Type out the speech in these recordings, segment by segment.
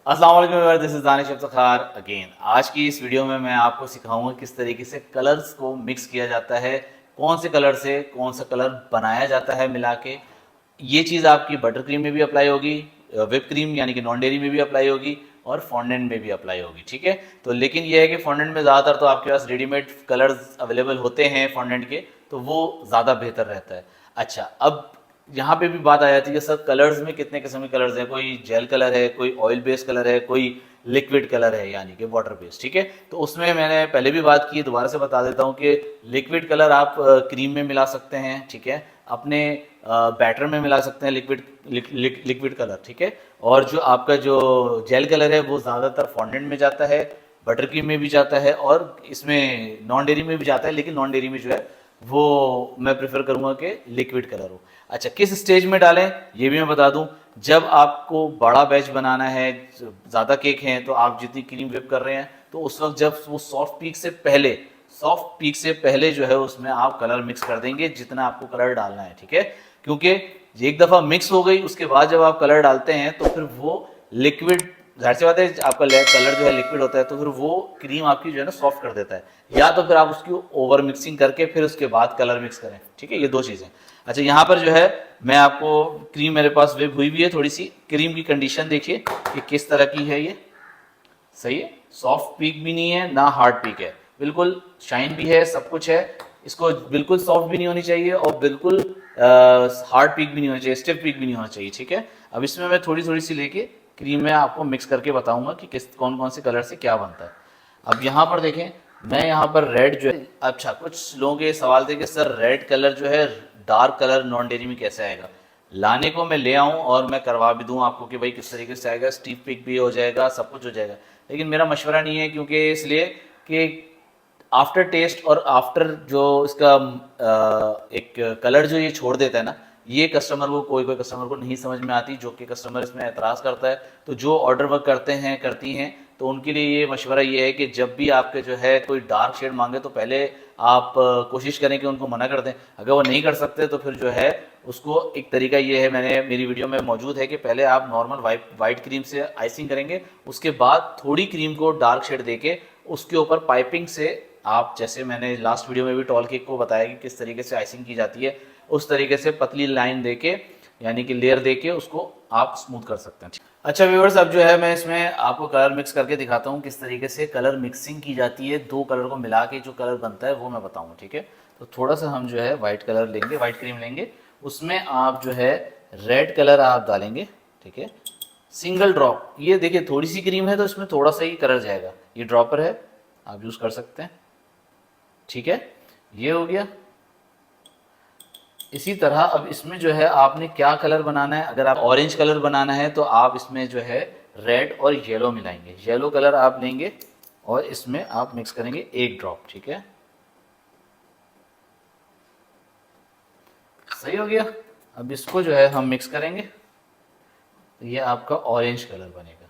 अस्सलाम वालेकुम, this is Danish Iftikhar again. आज की इस वीडियो में मैं आपको सिखाऊंगा किस तरीके से कलर्स को मिक्स किया जाता है, कौन से कलर से कौन सा कलर बनाया जाता है मिला के। ये चीज़ आपकी बटर क्रीम में भी अप्लाई होगी, whiप क्रीम यानी कि नॉन डेयरी में भी अप्लाई होगी और फॉन्डेंट में भी अप्लाई होगी। ठीक है, तो लेकिन ये है कि फॉन्डेंट में ज़्यादातर तो आपके पास रेडीमेड कलर्स अवेलेबल होते हैं फॉन्डेंट के, तो वो ज़्यादा बेहतर रहता है। अच्छा, अब यहाँ पे भी बात आ जाती है कि सर कलर्स में कितने किस्म के कलर्स हैं, कोई जेल कलर है, कोई ऑयल बेस्ड कलर है, कोई लिक्विड कलर है यानी कि वाटर बेस्ड। ठीक है, तो उसमें मैंने पहले भी बात की, दोबारा से बता देता हूँ कि लिक्विड कलर आप क्रीम में मिला सकते हैं। ठीक है, अपने बैटर में मिला सकते हैं लिक्विड कलर। ठीक है, और जो आपका जो जेल कलर है वो ज़्यादातर फॉन्डेंट में जाता है, बटर क्रीम में भी जाता है और इसमें नॉन डेयरी में भी जाता है, लेकिन नॉन डेयरी में जो है वो मैं प्रेफर करूंगा कि लिक्विड कलर हो। अच्छा, किस स्टेज में डालें ये भी मैं बता दूं। जब आपको बड़ा बैच बनाना है, ज़्यादा केक हैं, तो आप जितनी क्रीम व्हिप कर रहे हैं तो उस वक्त जब वो सॉफ्ट पीक से पहले जो है उसमें आप कलर मिक्स कर देंगे जितना आपको कलर डालना है। ठीक है, क्योंकि एक दफ़ा मिक्स हो गई उसके बाद जब आप कलर डालते हैं तो फिर वो लिक्विड, जाहिर सी बात है आपका कलर जो है लिक्विड होता है, तो फिर वो क्रीम आपकी जो है ना सॉफ्ट कर देता है। या तो फिर आप उसकी ओवर मिक्सिंग करके फिर उसके बाद कलर मिक्स करें। ठीक है, ये दो चीज़ें। अच्छा, यहाँ पर जो है मैं आपको क्रीम मेरे पास वेब हुई भी है, थोड़ी सी क्रीम की कंडीशन देखिए कि किस तरह की है। ये सही है, सॉफ्ट पीक भी नहीं है ना हार्ड पीक है, बिल्कुल शाइन भी है, सब कुछ है। इसको बिल्कुल सॉफ्ट भी नहीं होनी चाहिए और बिल्कुल हार्ड पीक भी नहीं होना चाहिए, स्टिफ पीक भी नहीं होना चाहिए। ठीक है, अब इसमें मैं थोड़ी थोड़ी सी लेके क्रीम में आपको मिक्स करके बताऊंगा कि किस कौन कौन से कलर से क्या बनता है। अब यहाँ पर देखें, मैं यहाँ पर रेड जो है, अच्छा कुछ लोगों के सवाल थे कि सर रेड कलर जो है डार्क कलर नॉन डेयरी में कैसे आएगा। लाने को मैं ले आऊँ और मैं करवा भी दूँ आपको कि भाई किस तरीके से आएगा, स्टीफ पिक भी हो जाएगा, सब कुछ हो जाएगा, लेकिन मेरा मशवरा नहीं है, क्योंकि इसलिए कि आफ्टर टेस्ट और आफ्टर जो इसका एक कलर जो ये छोड़ देता है ना, ये कस्टमर को कोई कोई कस्टमर को नहीं समझ में आती, जो कि कस्टमर इसमें एतराज़ करता है। तो जो ऑर्डर वर्क करते हैं करती हैं, तो उनके लिए ये मशवरा ये है कि जब भी आपके जो है कोई डार्क शेड मांगे तो पहले आप कोशिश करें कि उनको मना कर दें। अगर वो नहीं कर सकते तो फिर जो है उसको एक तरीका ये है, मैंने मेरी वीडियो में मौजूद है, कि पहले आप नॉर्मल वाइट क्रीम से आइसिंग करेंगे, उसके बाद थोड़ी क्रीम को डार्क शेड देके उसके ऊपर पाइपिंग से आप, जैसे मैंने लास्ट वीडियो में भी टॉल केक को बताया कि किस तरीके से आइसिंग की जाती है, उस तरीके से पतली लाइन देके यानी कि लेयर देके उसको आप स्मूथ कर सकते हैं। अच्छा व्यूअर्स, अब जो है मैं इसमें आपको कलर मिक्स करके दिखाता हूँ किस तरीके से कलर मिक्सिंग की जाती है। दो कलर को मिला के जो कलर बनता है वो मैं बताऊँगा। ठीक है, तो थोड़ा सा हम जो है वाइट कलर लेंगे, वाइट क्रीम लेंगे, उसमें आप जो है रेड कलर आप डालेंगे। ठीक है, सिंगल ड्रॉप, ये देखिए थोड़ी सी क्रीम है तो इसमें थोड़ा सा ही कलर जाएगा, ये ड्रॉपर है, आप यूज़ कर सकते हैं। ठीक है, ये हो गया। इसी तरह अब इसमें जो है आपने क्या कलर बनाना है, अगर आप ऑरेंज कलर बनाना है तो आप इसमें जो है रेड और येलो मिलाएंगे। येलो कलर आप लेंगे और इसमें आप मिक्स करेंगे एक ड्रॉप। ठीक है, सही हो गया। अब इसको जो है हम मिक्स करेंगे तो ये आपका ऑरेंज कलर बनेगा।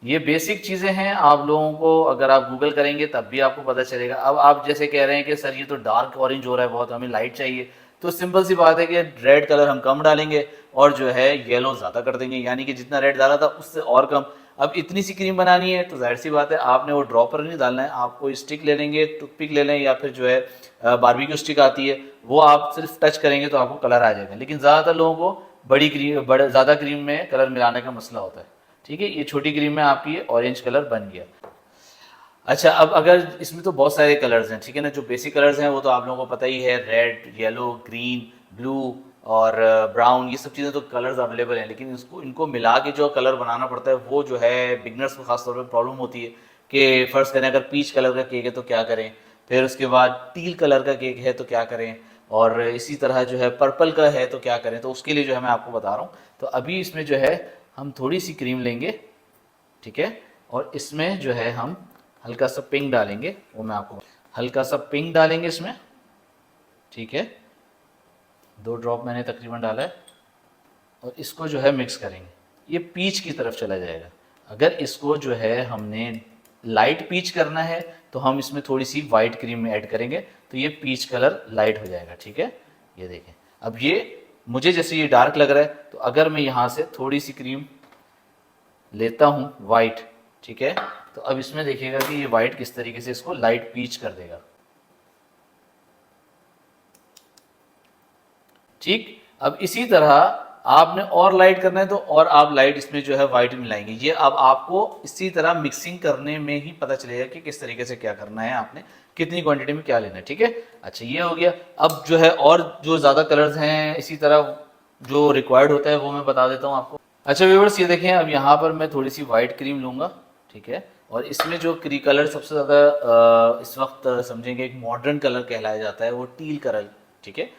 ये बेसिक चीज़ें हैं, आप लोगों को अगर आप गूगल करेंगे तब भी आपको पता चलेगा। अब आप जैसे कह रहे हैं कि सर ये तो डार्क ऑरेंज हो रहा है बहुत, हमें लाइट चाहिए, तो सिंपल सी बात है कि रेड कलर हम कम डालेंगे और जो है येलो ज़्यादा कर देंगे, यानी कि जितना रेड डाला था उससे और कम। अब इतनी सी क्रीम बनानी है तो जाहिर सी बात है आपने वो ड्रॉपर नहीं डालना है, आपको स्टिक ले लेंगे, टूथपिक ले लें, या फिर जो है बारबेक्यू स्टिक आती है, वो आप सिर्फ टच करेंगे तो आपको कलर आ जाएगा। लेकिन ज़्यादातर लोगों को ज़्यादा क्रीम में कलर मिलाने का मसला होता है। ठीक है, ये छोटी क्रीम में आपकी ये ऑरेंज कलर बन गया। अच्छा, अब अगर इसमें तो बहुत सारे कलर्स हैं, ठीक है ना, जो बेसिक कलर्स हैं वो तो आप लोगों को पता ही है, रेड, येलो, ग्रीन, ब्लू और ब्राउन, ये सब चीज़ें तो कलर्स अवेलेबल हैं, लेकिन इनको मिला के जो कलर बनाना पड़ता है वो जो है बिगनर्स को खासतौर पर प्रॉब्लम होती है कि फ़र्ज़ करें अगर पीच कलर का केक है तो क्या करें, फिर उसके बाद टील कलर का केक है तो क्या करें, और इसी तरह जो है पर्पल का है तो क्या करें। तो उसके लिए जो है मैं आपको बता रहा हूँ। तो अभी इसमें जो है हम थोड़ी सी क्रीम लेंगे, ठीक है, और इसमें जो है हम हल्का सा पिंक डालेंगे, वो मैं आपको हल्का सा पिंक डालेंगे इसमें। ठीक है, 2 ड्रॉप मैंने तकरीबन डाला है और इसको जो है मिक्स करेंगे, ये पीच की तरफ चला जाएगा। अगर इसको जो है हमने लाइट पीच करना है तो हम इसमें थोड़ी सी वाइट क्रीम ऐड करेंगे तो ये पीच कलर लाइट हो जाएगा। ठीक है, ये देखें, अब ये मुझे जैसे ये डार्क लग रहा है तो अगर मैं यहाँ से थोड़ी सी क्रीम लेता हूँ वाइट, ठीक है। तो अब इसमें देखिएगा कि ये वाइट किस तरीके से इसको लाइट पीच कर देगा, ठीक। अब इसी तरह आपने और लाइट करना है तो और आप लाइट इसमें जो है वाइट मिलाएंगे। ये अब आपको इसी तरह मिक्सिंग करने में ही पता चलेगा कि किस तरीके से क्या करना है, आपने कितनी क्वांटिटी में क्या लेना है, ठीक है। अच्छा ये हो गया। अब जो है और जो ज़्यादा कलर्स हैं इसी तरह जो रिक्वायर्ड होता है वो मैं बता देता हूँ आपको। अच्छा व्यूअर्स ये देखें, अब यहाँ पर मैं थोड़ी सी वाइट क्रीम लूँगा, ठीक है। और इसमें जो कलर सबसे ज़्यादा इस वक्त समझेंगे एक मॉडर्न कलर कहलाया जाता है वो टील कलर, ठीक है।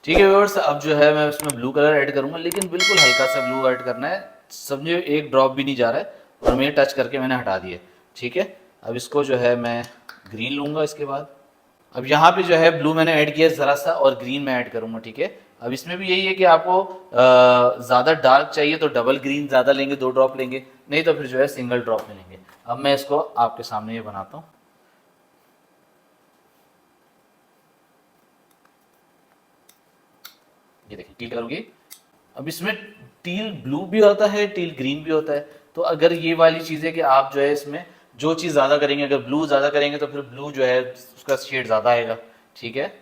ठीक है व्यूअर्स, अब जो है मैं इसमें ब्लू कलर ऐड करूंगा, लेकिन बिल्कुल हल्का सा ब्लू ऐड करना है, समझे एक ड्रॉप भी नहीं जा रहा है। और मैं टच करके मैंने हटा दिए, ठीक है। अब इसको जो है मैं ग्रीन लूंगा इसके बाद। अब यहाँ पे जो है ब्लू मैंने ऐड किया ज़रा सा और ग्रीन मैं ऐड करूंगा, ठीक है। अब इसमें भी यही है कि आपको ज़्यादा डार्क चाहिए तो डबल ग्रीन ज़्यादा लेंगे, 2 ड्रॉप लेंगे, नहीं तो फिर जो है सिंगल ड्रॉप में लेंगे। अब मैं इसको आपके सामने ये बनाता हूँ। ये देखिए टील कलर होगी। अब इसमें टील ब्लू भी होता है, टील ग्रीन भी होता है। तो अगर ये वाली चीज़ है कि आप जो है इसमें जो चीज़ ज़्यादा करेंगे, अगर ब्लू ज़्यादा करेंगे तो फिर ब्लू जो है उसका शेड ज़्यादा आएगा, ठीक है।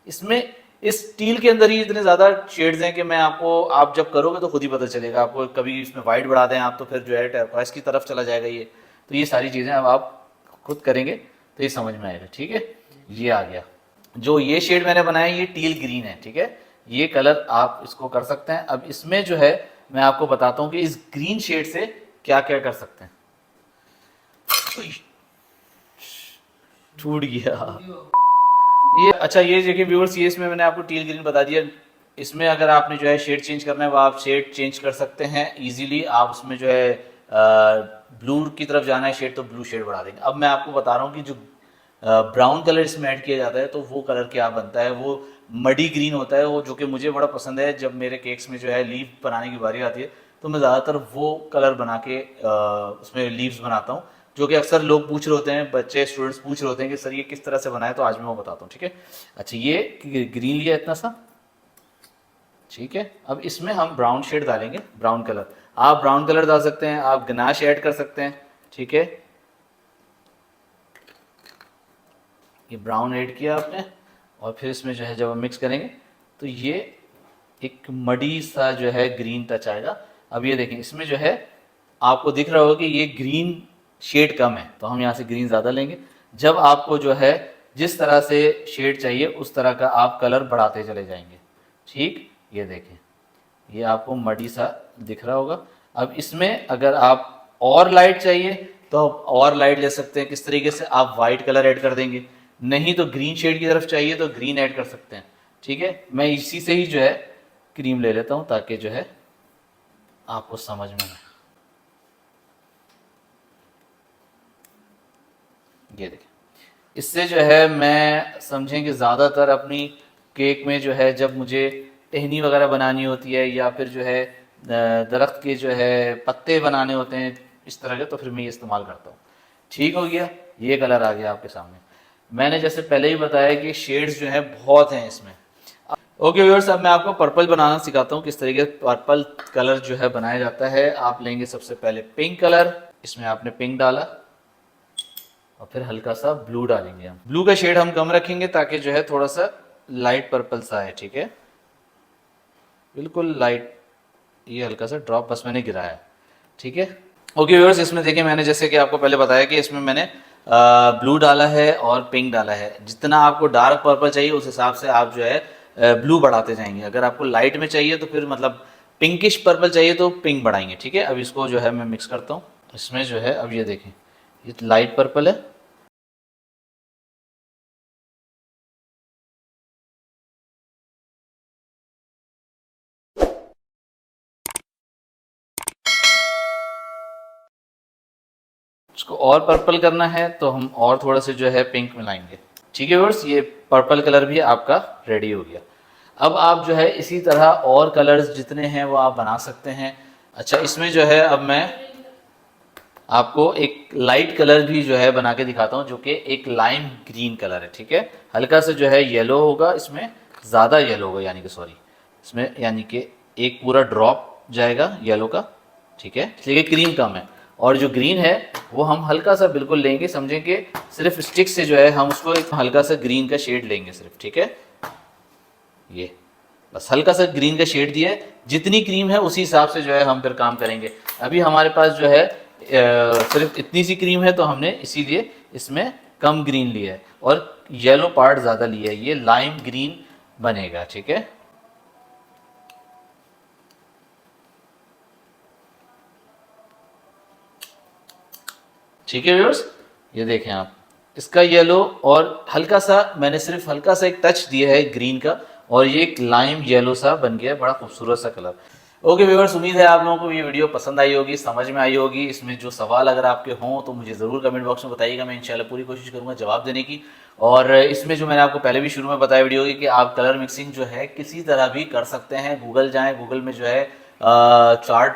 इसमें इस टील के अंदर ही इतने ज़्यादा शेड्स हैं कि मैं आपको, आप जब करोगे तो खुद ही पता चलेगा आपको। कभी इसमें वाइट बढ़ा दें आप तो फिर जो है टर्कवाइज की तरफ चला जाएगा ये। तो ये सारी चीज़ें अब आप खुद करेंगे तो ये समझ में आएगा, ठीक है। ये आ गया। जो ये शेड मैंने बनाया ये टील ग्रीन है, ठीक है। ये कलर आप इसको कर सकते हैं। अब इसमें जो है मैं आपको बताता हूं कि इस ग्रीन शेड से क्या क्या कर सकते हैं। टूट गया ये। अच्छा ये देखिए व्यूअर्स, ये इसमें मैंने आपको टील ग्रीन बता दिया। इसमें अगर आपने जो है शेड चेंज करना है वो आप शेड चेंज कर सकते हैं इजीली। आप उसमें जो है ब्लू की तरफ जाना है शेड तो ब्लू शेड बढ़ा देंगे। अब मैं आपको बता रहा हूँ कि जो ब्राउन कलर इसमें ऐड किया जाता है तो वो कलर क्या बनता है, वो मडी ग्रीन होता है वो, जो कि मुझे बड़ा पसंद है। जब मेरे केक्स में जो है लीव बनाने की बारी आती है तो मैं ज़्यादातर वो कलर बना के उसमें लीव्स बनाता हूँ, जो कि अक्सर लोग पूछ रहे होते हैं, बच्चे स्टूडेंट्स पूछ रहे होते हैं कि सर ये किस तरह से बनाए, तो आज मैं वो बताता हूँ, ठीक है। अच्छा ये ग्रीन लिया इतना सा, ठीक है। अब इसमें हम ब्राउन शेड डालेंगे, ब्राउन कलर। आप ब्राउन कलर डाल सकते हैं, आप गनाश ऐड कर सकते हैं, ठीक है। ये ब्राउन ऐड किया आपने और फिर इसमें जो है जब हम मिक्स करेंगे तो ये एक मडी सा जो है ग्रीन टच आएगा। अब ये देखें इसमें जो है आपको दिख रहा होगा कि ये ग्रीन शेड कम है तो हम यहाँ से ग्रीन ज़्यादा लेंगे। जब आपको जो है जिस तरह से शेड चाहिए उस तरह का आप कलर बढ़ाते चले जाएंगे, ठीक। ये देखें ये आपको मडी सा दिख रहा होगा। अब इसमें अगर आप और लाइट चाहिए तो आप और लाइट ले सकते हैं। किस तरीके से, आप वाइट कलर ऐड कर देंगे, नहीं तो ग्रीन शेड की तरफ चाहिए तो ग्रीन ऐड कर सकते हैं, ठीक है। मैं इसी से ही जो है क्रीम ले लेता हूं ताकि जो है आपको समझ में आए। ये देखिए इससे जो है मैं समझें कि ज़्यादातर अपनी केक में जो है जब मुझे टहनी वगैरह बनानी होती है या फिर जो है दरख्त के जो है पत्ते बनाने होते हैं इस तरह के, तो फिर मैं ये इस्तेमाल करता हूँ। ठीक हो गया, ये कलर आ गया आपके सामने। मैंने जैसे पहले ही बताया कि शेड्स जो है बहुत हैं इसमें। ओके व्यूअर्स, अब मैं आपको पर्पल बनाना सिखाता हूँ किस तरीके से पर्पल कलर जो है बनाया जाता है। आप लेंगे सबसे पहले पिंक कलर, इसमें आपने पिंक डाला और फिर हल्का सा ब्लू डालेंगे। हम ब्लू का शेड हम कम रखेंगे ताकि जो है थोड़ा सा लाइट पर्पल सा है, ठीक है, बिल्कुल लाइट। ये हल्का सा ड्रॉप बस मैंने गिराया, ठीक है। ओके व्यूअर्स, इसमें देखिए मैंने जैसे कि आपको पहले बताया कि इसमें मैंने ब्लू डाला है और पिंक डाला है। जितना आपको डार्क पर्पल चाहिए उस हिसाब से आप जो है ब्लू बढ़ाते जाएंगे। अगर आपको लाइट में चाहिए तो फिर मतलब पिंकिश पर्पल चाहिए तो पिंक बढ़ाएंगे, ठीक है। अब इसको जो है मैं मिक्स करता हूँ। इसमें जो है अब ये देखें ये लाइट पर्पल है, इसको और पर्पल करना है तो हम और थोड़ा सा जो है पिंक मिलाएंगे, ठीक है व्यूअर्स। ये पर्पल कलर भी आपका रेडी हो गया। अब आप जो है इसी तरह और कलर्स जितने हैं वो आप बना सकते हैं। अच्छा इसमें जो है अब मैं आपको एक लाइट कलर भी जो है बना के दिखाता हूँ, जो कि एक लाइम ग्रीन कलर है, ठीक है। हल्का सा जो है येलो होगा, इसमें ज़्यादा येलो होगा, यानी कि सॉरी इसमें यानी कि एक पूरा ड्रॉप जाएगा येलो का, ठीक है, इसलिए क्रीम कम है। और जो ग्रीन है वो हम हल्का सा बिल्कुल लेंगे, समझें कि सिर्फ स्टिक से जो है हम उसको एक हल्का सा ग्रीन का शेड लेंगे सिर्फ, ठीक है। ये बस हल्का सा ग्रीन का शेड दिया है, जितनी क्रीम है उसी हिसाब से जो है हम फिर काम करेंगे। अभी हमारे पास जो है सिर्फ इतनी सी क्रीम है, तो हमने इसीलिए इसमें कम ग्रीन लिया है और येलो पार्ट ज़्यादा लिया है, ये लाइम ग्रीन बनेगा, ठीक है। ठीक है व्यूअर्स, ये देखें आप, इसका येलो और हल्का सा, मैंने सिर्फ हल्का सा एक टच दिया है ग्रीन का, और ये एक लाइम येलो सा बन गया है, बड़ा खूबसूरत सा कलर। ओके व्यूअर्स, उम्मीद है आप लोगों को ये वीडियो पसंद आई होगी, समझ में आई होगी। इसमें जो सवाल अगर आपके हों तो मुझे ज़रूर कमेंट बॉक्स में बताइएगा, मैं इंशाल्लाह पूरी कोशिश करूंगा जवाब देने की। और इसमें जो मैंने आपको पहले भी शुरू में बताया वीडियो की कि आप कलर मिक्सिंग जो है किसी तरह भी कर सकते हैं। गूगल जाएँ, गूगल में जो है चार्ट,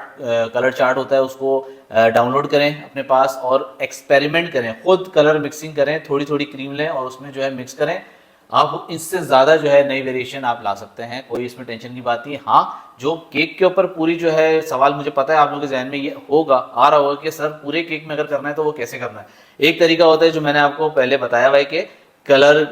कलर चार्ट होता है, उसको डाउनलोड करें अपने पास और एक्सपेरिमेंट करें, खुद कलर मिक्सिंग करें, थोड़ी थोड़ी क्रीम लें और उसमें जो है मिक्स करें। आप इससे ज़्यादा जो है नई वेरिएशन आप ला सकते हैं, कोई इसमें टेंशन की बात नहीं। हाँ, जो केक के ऊपर पूरी जो है सवाल, मुझे पता है आप लोगों के जहन में ये होगा, आ रहा होगा कि सर पूरे केक में अगर करना है तो वो कैसे करना है। एक तरीका होता है जो मैंने आपको पहले बताया हुआ है कि कलर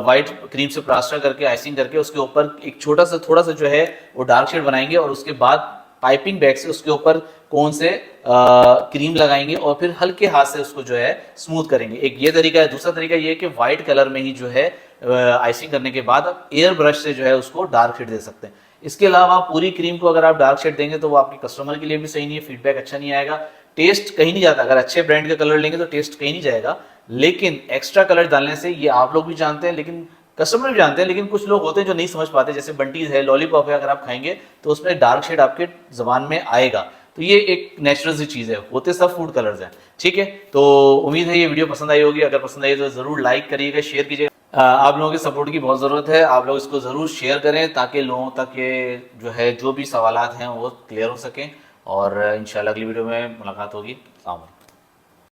वाइट क्रीम से प्लास्टर करके आइसिंग करके उसके ऊपर एक छोटा सा थोड़ा सा जो है वो डार्क शेड बनाएंगे और उसके बाद पाइपिंग बैग से उसके ऊपर कोन से क्रीम लगाएंगे और फिर हल्के हाथ से उसको जो है स्मूथ करेंगे। एक ये तरीका है। दूसरा तरीका ये है कि व्हाइट कलर में ही जो है आइसिंग करने के बाद आप एयर ब्रश से जो है उसको डार्क शेड दे सकते हैं। इसके अलावा पूरी क्रीम को अगर आप डार्क शेड देंगे तो वो आपके कस्टमर के लिए भी सही नहीं है, फीडबैक अच्छा नहीं आएगा, टेस्ट कहीं नहीं जाता। अगर अच्छे ब्रांड का कलर लेंगे तो टेस्ट कहीं नहीं जाएगा, लेकिन एक्स्ट्रा कलर डालने से, ये आप लोग भी जानते हैं, लेकिन कस्टमर भी जानते हैं, लेकिन कुछ लोग होते हैं जो नहीं समझ पाते। जैसे बंटीज है, लॉलीपॉप है, अगर आप खाएंगे तो उसमें डार्क शेड आपके जबान में आएगा, तो ये एक नेचुरल सी चीज़ है, होते सब फूड कलर्स हैं, ठीक है। तो उम्मीद है ये वीडियो पसंद आई होगी, अगर पसंद आई तो ज़रूर लाइक करिएगा, शेयर कीजिएगा। आप लोगों की सपोर्ट की बहुत ज़रूरत है, आप लोग इसको ज़रूर शेयर करें ताकि लोगों तक ये जो है जो भी सवालात हैं वो क्लियर हो सकें। और इंशाल्लाह अगली वीडियो में मुलाकात होगी। अस्सलाम वालेकुम।